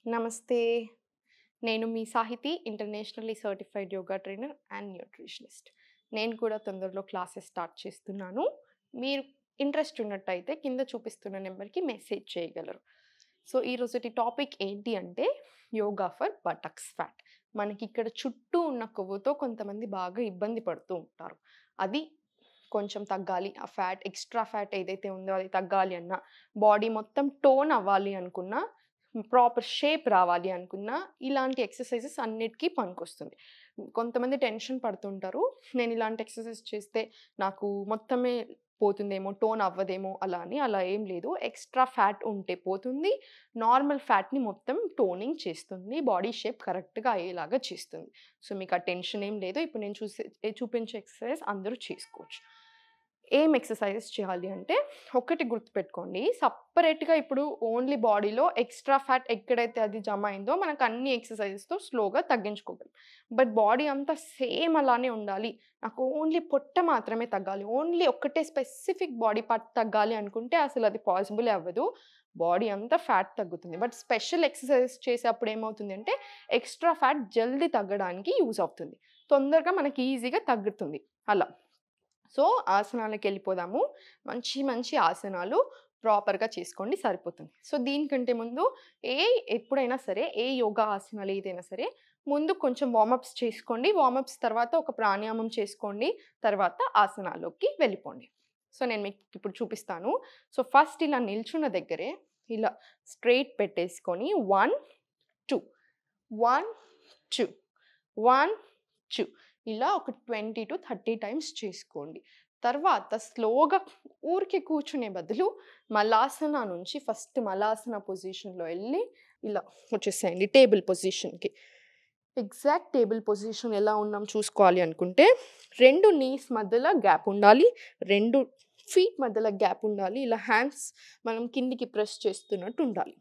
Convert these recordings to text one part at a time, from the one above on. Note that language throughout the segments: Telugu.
నమస్తే. నేను మీ Sahithi internationally certified yoga trainer and nutritionist. నేను కూడా తొందరలో క్లాసెస్ స్టార్ట్ చేస్తున్నాను. మీరు ఇంట్రెస్ట్ ఉన్నట్టయితే కింద చూపిస్తున్న నెంబర్‌కి మెసేజ్ చేయగలరు. సో, ఈరోజుటి టాపిక్ ఏంటి అంటే యోగా ఫర్ బటక్స్ ఫ్యాట్. మనకిక్కడ చుట్టూ ఉన్న కొవ్వుతో కొంతమంది బాగా ఇబ్బంది పడుతూ ఉంటారు. అది కొంచెం తగ్గాలి. ఆ ఫ్యాట్ ఎక్స్‌ట్రా ఫ్యాట్ ఏదైతే ఉందో అది తగ్గాలి అన్నా, బాడీ మొత్తం టోన్ అవ్వాలి అనుకున్నా, ప్రాపర్ షేప్ రావాలి అనుకున్నా, ఇలాంటి ఎక్సర్‌సైజెస్ అన్నిటికి పనికొస్తుంది. కొంతమంది టెన్షన్ పడుతుంటారు. నేను ఇలాంటి ఎక్సర్‌సైజ్ చేస్తే నాకు మొత్తమే పోతుందేమో, టోన్ అవ్వదేమో అలా అని. అలా ఏం లేదు. ఎక్స్‌ట్రా ఫ్యాట్ ఉంటే పోతుంది. నార్మల్ ఫ్యాట్‌ని మొత్తం టోనింగ్ చేస్తుంది. బాడీ షేప్ కరెక్ట్‌గా అయ్యేలాగా చేస్తుంది. సో, మీకు ఆ టెన్షన్ ఏం లేదు. ఇప్పుడు నేను చూపించే ఎక్సర్‌సైజ్ అందరూ చేసుకోవచ్చు. ఏం ఎక్సర్‌సైజెస్ చేయాలి అంటే, ఒకటి గుర్తుపెట్టుకోండి. సెపరేట్‌గా ఇప్పుడు ఓన్లీ బాడీలో ఎక్స్‌ట్రా ఫ్యాట్ ఎక్కడైతే అది జమ అయిందో మనకు అన్ని ఎక్సర్‌సైజెస్‌తో స్లోగా తగ్గించుకోగలం. బట్ బాడీ అంతా సేమ్ అలానే ఉండాలి. నాకు ఓన్లీ పొట్ట మాత్రమే తగ్గాలి. ఓన్లీ ఒక్కటే స్పెసిఫిక్ బాడీ పార్ట్ తగ్గాలి అనుకుంటే అసలు అది పాసిబులే అవ్వదు. బాడీ అంతా ఫ్యాట్ తగ్గుతుంది. బట్ స్పెషల్ ఎక్సర్‌సైజెస్ చేసేప్పుడు ఏమవుతుంది అంటే, ఎక్స్‌ట్రా ఫ్యాట్ జల్దీ తగ్గడానికి యూజ్ అవుతుంది. తొందరగా మనకి ఈజీగా తగ్గుతుంది అలా. సో, ఆసనాలకెళ్ళిపోదాము. మంచి మంచి ఆసనాలు ప్రాపర్‌గా చేసుకోండి సరిపోతుంది. సో, దీనికంటే ముందు ఎప్పుడైనా సరే ఏ యోగా ఆసనాలు ఏదైనా సరే ముందు కొంచెం వార్మప్స్ చేసుకోండి. వార్మప్స్ తర్వాత ఒక ప్రాణాయామం చేసుకోండి. తర్వాత ఆసనాల్లోకి వెళ్ళిపోండి. సో, నేను మీకు ఇప్పుడు చూపిస్తాను. సో, ఫస్ట్ ఇలా నిల్చున్న దగ్గరే ఇలా స్ట్రెయిట్ పెట్టేసుకొని 1, 2, 1, 2, 1, 2 ఇలా ఒక 20-30 టైమ్స్ చేసుకోండి. తర్వాత స్లోగా ఊరికే కూర్చునే బదులు మలాసన నుంచి ఫస్ట్ మలాసన పొజిషన్‌లో ఎళ్లి ఇలా వచ్చేసేయండి టేబుల్ పొజిషన్‌కి. ఎగ్జాక్ట్ టేబుల్ పొజిషన్ ఎలా ఉన్నాం చూసుకోవాలి అనుకుంటే 2 నీస్ మధ్యలో గ్యాప్ ఉండాలి. 2 ఫీట్ మధ్యలో గ్యాప్ ఉండాలి. ఇలా హ్యాండ్స్ మనం కిందికి ప్రెస్ చేస్తున్నట్టు ఉండాలి.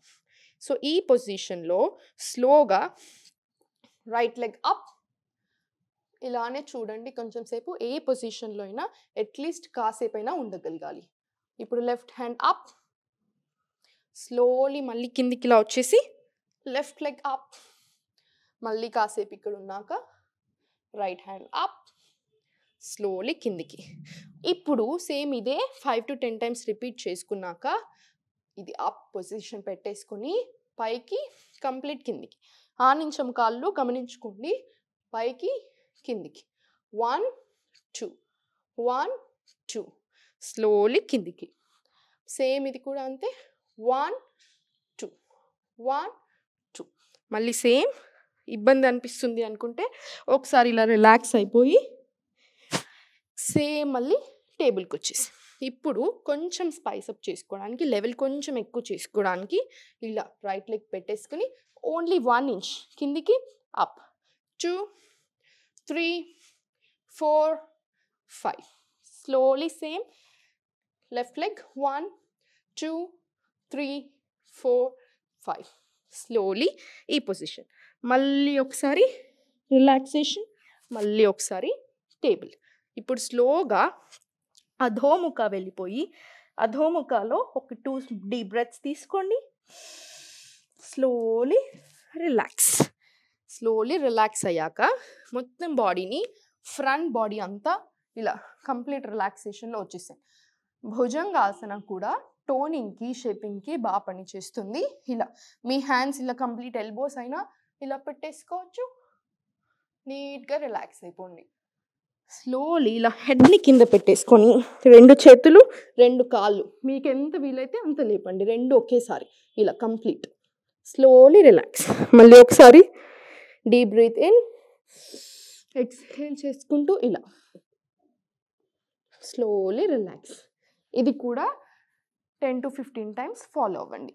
సో, ఈ పొజిషన్‌లో స్లోగా రైట్ లెగ్ అప్ ఇలానే చూడండి కొంచెం సేపు. ఏ పొజిషన్‌లో అయినా అట్‌లీస్ట్ కాసేపైనా ఉండగలగాలి. ఇప్పుడు లెఫ్ట్ హ్యాండ్ అప్. స్లోలీ మళ్ళీ కిందికి ఇలా వచ్చేసి లెఫ్ట్ లెగ్ అప్. మళ్ళీ కాసేపు ఇక్కడ ఉన్నాక రైట్ హ్యాండ్ అప్. స్లోలీ కిందికి. ఇప్పుడు సేమ్ ఇదే 5-10 టైమ్స్ రిపీట్ చేసుకున్నాక ఇది అప్ పొజిషన్ పెట్టేసుకొని పైకి కంప్లీట్ కిందికి. ఆనించం కాళ్ళు గమనించుకోండి. పైకి కిందికి 1, 2, 1, 2 స్లోలీ కిందికి. సేమ్ ఇది కూడా అంతే 1, 2, 1, 2 మళ్ళీ సేమ్. ఇబ్బంది అనిపిస్తుంది అనుకుంటే ఒకసారి ఇలా రిలాక్స్ అయిపోయి సేమ్ మళ్ళీ టేబుల్కి వచ్చేసి ఇప్పుడు కొంచెం స్పైస్ అప్ చేసుకోవడానికి లెవెల్ కొంచెం ఎక్కువ చేసుకోవడానికి ఇలా రైట్ లెగ్ పెట్టేసుకుని ఓన్లీ 1 ఇంచ్ కిందికి up 2, 3, 4, 5 slowly same left leg 1, 2, 3, 4, 5 slowly ఈ పొజిషన్. మళ్ళీ ఒకసారి రిలాక్సేషన్. మళ్ళీ ఒకసారి టేబుల్. ఇప్పుడు స్లోగా అధోముఖ వెళ్ళిపోయి అధోముఖలో ఒక 2 డీప్ బ్రెత్స్ తీసుకోండి. Slowly relax. స్లోలీ రిలాక్స్ అయ్యాక మొత్తం బాడీని ఫ్రంట్ బాడీ అంతా ఇలా కంప్లీట్ రిలాక్సేషన్‌లో వచ్చేసాయి. భుజంగాసన కూడా టోనింగ్‌కి, షేపింగ్‌కి బాగా పనిచేస్తుంది. ఇలా మీ హ్యాండ్స్ ఇలా కంప్లీట్ ఎల్బోస్ అయినా ఇలా పెట్టేసుకోవచ్చు. నీట్‌గా రిలాక్స్ అయిపోండి. స్లోలీ ఇలా హెడ్‌ని కింద పెట్టేసుకొని 2 చేతులు, 2 కాళ్ళు మీకు ఎంత వీలైతే అంత లేపండి. 2 ఒకేసారి ఇలా కంప్లీట్. Slowly relax. మళ్ళీ ఒకసారి డీప్ బ్రీత్ ఇన్. ఎక్స్‌హేల్ చేసుకుంటూ ఇలా స్లోలీ రిలాక్స్. ఇది కూడా 10-15 టైమ్స్ ఫాలో అవ్వండి.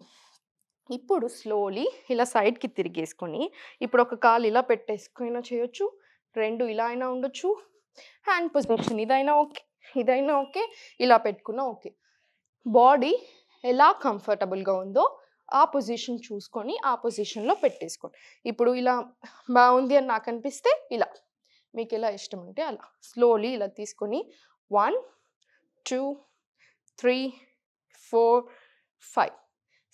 ఇప్పుడు స్లోలీ ఇలా సైడ్‌కి తిరిగేసుకొని ఇప్పుడు ఒక కాలు ఇలా పెట్టేసుకొని చేయొచ్చు. 2 ఇలా అయినా ఉండొచ్చు. హ్యాండ్ పొజిషన్ ఇదైనా ఓకే, ఇదైనా ఓకే, ఇలా పెట్టుకున్నా ఓకే. బాడీ ఎలా కంఫర్టబుల్‌గా ఉందో ఆ పొజిషన్ చూసుకొని ఆ పొజిషన్‌లో పెట్టేసుకోండి. ఇప్పుడు ఇలా బాగుంది అని నాకు అనిపిస్తే ఇలా, మీకు ఎలా ఇష్టం ఉంటే అలా స్లోలీ ఇలా తీసుకొని 1, 2, 3, 4, 5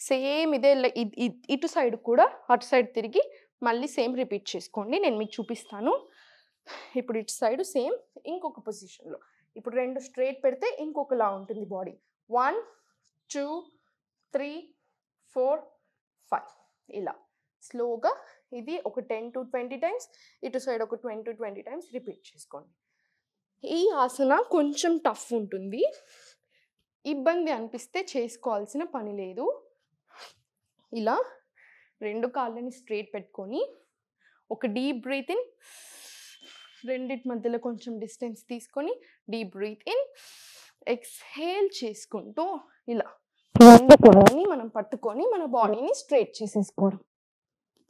సేమ్ ఇదే ఇటు సైడ్ కూడా అటు సైడ్ తిరిగి మళ్ళీ సేమ్ రిపీట్ చేసుకోండి. నేను మీకు చూపిస్తాను. ఇప్పుడు ఇటు సైడ్ సేమ్ ఇంకొక పొజిషన్లో. ఇప్పుడు 2 స్ట్రైట్ పెడితే ఇంకొకలా ఉంటుంది బాడీ. 1 2 3 4 5 ఇలా స్లోగా ఇది ఒక 10 to 20 టైమ్స్, ఇటు సైడ్ ఒక 20 to 20 టైమ్స్ రిపీట్ చేసుకోండి. ఈ ఆసన కొంచెం టఫ్ ఉంటుంది. ఇబ్బంది అనిపిస్తే చేసుకోవాల్సిన పని లేదు. ఇలా 2 కాళ్ళని స్ట్రైట్ పెట్టుకొని ఒక డీప్ బ్రీత్ ఇన్, రెండిటి మధ్యలో కొంచెం డిస్టెన్స్ తీసుకొని డీప్ బ్రీత్ ఇన్, ఎక్స్హేల్ చేసుకుంటూ ఇలా కొన్ని మనం పట్టుకొని మన బాడీని స్ట్రైట్ చేసేసుకోవడం.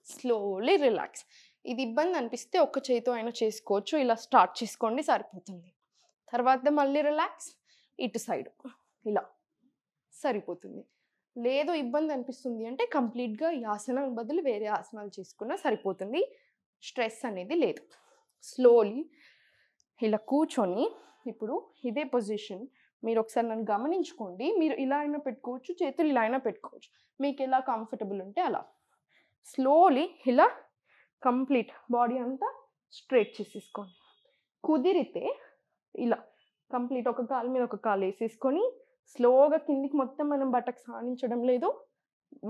Slowly relax. ఇది ఇబ్బంది అనిపిస్తే ఒక్క చేతితో అయినా చేసుకోవచ్చు. ఇలా స్టార్ట్ చేసుకోండి, సరిపోతుంది. తర్వాత మళ్ళీ రిలాక్స్, ఇటు సైడ్ ఇలా సరిపోతుంది. లేదు ఇబ్బంది అనిపిస్తుంది అంటే కంప్లీట్గా ఈ ఆసనం బదులు వేరే ఆసనాలు చేసుకున్నా సరిపోతుంది. స్ట్రెస్ అనేది లేదు. స్లోలీ ఇలా కూర్చొని ఇప్పుడు ఇదే పొజిషన్ మీరు ఒకసారి నన్ను గమనించుకోండి. మీరు ఇలా అయినా పెట్టుకోవచ్చు, చేతులు ఇలా అయినా పెట్టుకోవచ్చు, మీకు ఎలా కంఫర్టబుల్ ఉంటే అలా. స్లోలీ ఇలా కంప్లీట్ బాడీ అంతా స్ట్రైట్ చేసేసుకోండి. కుదిరితే ఇలా కంప్లీట్ ఒక కాలు మీద ఒక కాలు వేసేసుకొని స్లోగా కిందికి, మొత్తం మనం బట్టకు సాధించడం లేదు,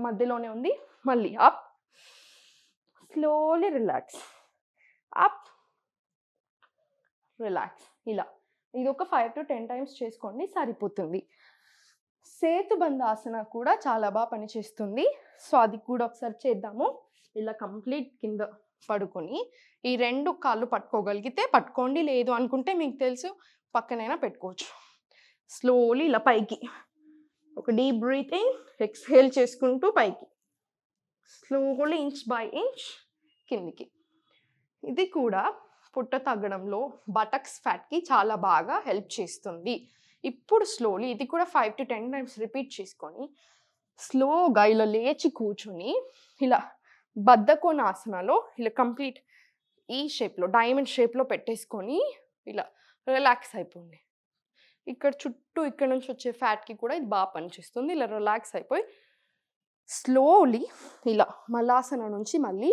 మధ్యలోనే ఉంది. మళ్ళీ up, slowly relax, up, relax. ఇలా ఇది ఒక 5 to 10 టైమ్స్ చేసుకోండి, సరిపోతుంది. సేతుబంధాసన కూడా చాలా బాగా పనిచేస్తుంది. సో అది కూడా ఒకసారి చేద్దాము. ఇలా కంప్లీట్ కింద పడుకొని ఈ 2 కాళ్ళు పట్టుకోగలిగితే పట్టుకోండి, లేదు అనుకుంటే మీకు తెలుసు పక్కనైనా పెట్టుకోవచ్చు. స్లోలీ ఇలా పైకి ఒక డీప్ బ్రీత్ ఇన్, ఎక్స్హేల్ చేసుకుంటూ పైకి, స్లోలీ ఇంచ్ బై ఇంచ్ కిందికి. ఇది కూడా పుట్ట తగ్గడంలో బటక్స్ ఫ్యాట్కి చాలా బాగా హెల్ప్ చేస్తుంది. ఇప్పుడు స్లోలీ ఇది కూడా 5 to 10 టైమ్స్ రిపీట్ చేసుకొని స్లోగా ఇలా లేచి కూర్చొని ఇలా బద్ధకోణాసనలో ఇలా కంప్లీట్ ఈ షేప్లో, డైమండ్ షేప్లో పెట్టేసుకొని ఇలా రిలాక్స్ అయిపోండి. ఇక్కడ చుట్టూ ఇక్కడ నుంచి వచ్చే ఫ్యాట్కి కూడా ఇది బాగా పనిచేస్తుంది. ఇలా రిలాక్స్ అయిపోయి స్లోలీ ఇలా మల్లాసన నుంచి మళ్ళీ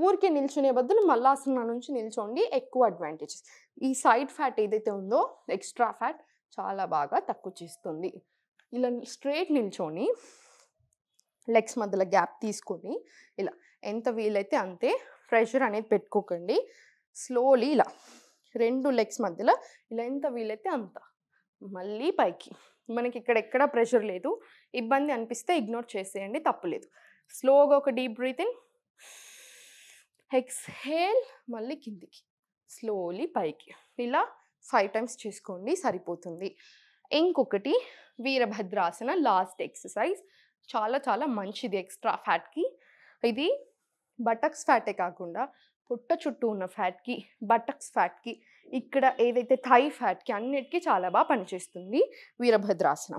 ఊరికే నిల్చునే బదులు మల్లాసన నుంచి నిల్చోండి, ఎక్కువ అడ్వాంటేజెస్. ఈ సైడ్ ఫ్యాట్ ఏదైతే ఉందో ఎక్స్ట్రా ఫ్యాట్ చాలా బాగా తక్కువ చేస్తుంది. ఇలా స్ట్రైట్ నిల్చొని లెగ్స్ మధ్యలో గ్యాప్ తీసుకొని ఇలా ఎంత వీలైతే అంతే, ప్రెషర్ అనేది పెట్టుకోకండి. స్లోలీ ఇలా 2 లెగ్స్ మధ్యలో ఇలా ఎంత వీలైతే అంత, మళ్ళీ పైకి. మనకి ఇక్కడ ఎక్కడ ప్రెషర్ లేదు. ఇబ్బంది అనిపిస్తే ఇగ్నోర్ చేసేయండి, తప్పులేదు. స్లోగా ఒక డీప్ బ్రీత్ ఇన్, ఎక్స్హేల్, మళ్ళీ కిందికి, స్లోలీ పైకి. ఇలా 5 టైమ్స్ చేసుకోండి, సరిపోతుంది. ఇంకొకటి వీరభద్రాసన లాస్ట్ ఎక్సర్సైజ్, చాలా చాలా మంచిది ఎక్స్ట్రా ఫ్యాట్కి. ఇది బటక్స్ ఫ్యాటే కాకుండా పుట్ట చుట్టూ ఉన్న ఫ్యాట్కి, బటక్స్ ఫ్యాట్కి, ఇక్కడ ఏదైతే థై ఫ్యాట్కి, అన్నిటికీ చాలా బాగా పనిచేస్తుంది వీరభద్రాసన.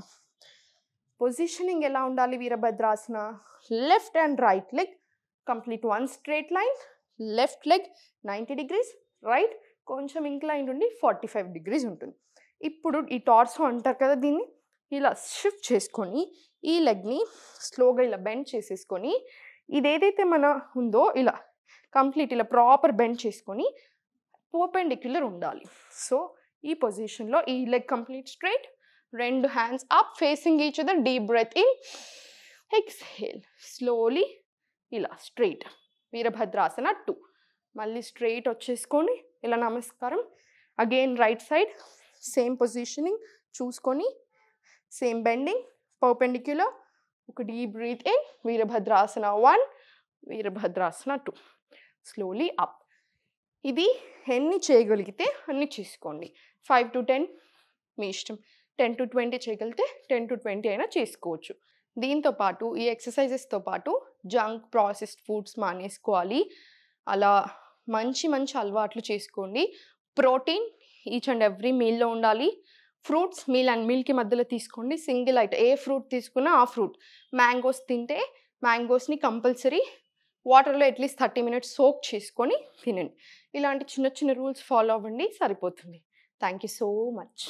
పొజిషనింగ్ ఎలా ఉండాలి Virabhadrasana? Left and right leg complete 1 straight line, left leg 90 degrees, right కొంచెం ఇంక్లైన్ ఉండి 45 degrees ఉంటుంది. ఇప్పుడు ఈ టార్సో అంటారు కదా, దీన్ని ఇలా షిఫ్ట్ చేసుకొని ఈ లెగ్ని స్లోగా ఇలా బెండ్ చేసేసుకొని, ఇదేదైతే మన ఉందో ఇలా కంప్లీట్ ఇలా ప్రాపర్ బెండ్ చేసుకొని పర్పెండిక్యులర్ ఉండాలి. సో ఈ పొజిషన్లో ఈ leg complete straight, 2 hands up facing each other, deep breath in, exhale, slowly ఇలా స్ట్రైట్. వీరభద్రాసన 2. మళ్ళీ స్ట్రైట్ వచ్చేసుకొని ఇలా నమస్కారం. Again right side same positioning చూసుకొని, సేమ్ బెండింగ్, పర్పెండిక్యులర్, ఒక deep breath in, Virabhadrasana 1, Virabhadrasana 2, slowly up. ఇది ఎన్ని చేయగలిగితే అన్ని చేసుకోండి. 5 to 10 మీ ఇష్టం. 10 to 20 చేయగలిగితే 10 to 20 అయినా చేసుకోవచ్చు. దీంతో పాటు ఈ ఎక్సర్సైజెస్తో పాటు జంక్ ప్రాసెస్డ్ ఫుడ్స్ మానేసుకోవాలి. అలా మంచి మంచి అలవాట్లు చేసుకోండి. ప్రోటీన్ ఈచ్ అండ్ ఎవ్రీ మీల్లో ఉండాలి. ఫ్రూట్స్ మీల్ అండ్ మీల్కి మధ్యలో తీసుకోండి. సింగిల్ ఐటమ్ ఏ ఫ్రూట్ తీసుకున్నా ఆ ఫ్రూట్. మ్యాంగోస్ తింటే మ్యాంగోస్ని కంపల్సరీ వాటర్లో అట్లీస్ట్ 30 minutes సోక్ చేసుకొని తినండి. ఇలాంటి చిన్న చిన్న రూల్స్ ఫాలో అవ్వండి, సరిపోతుంది. Thank you so much.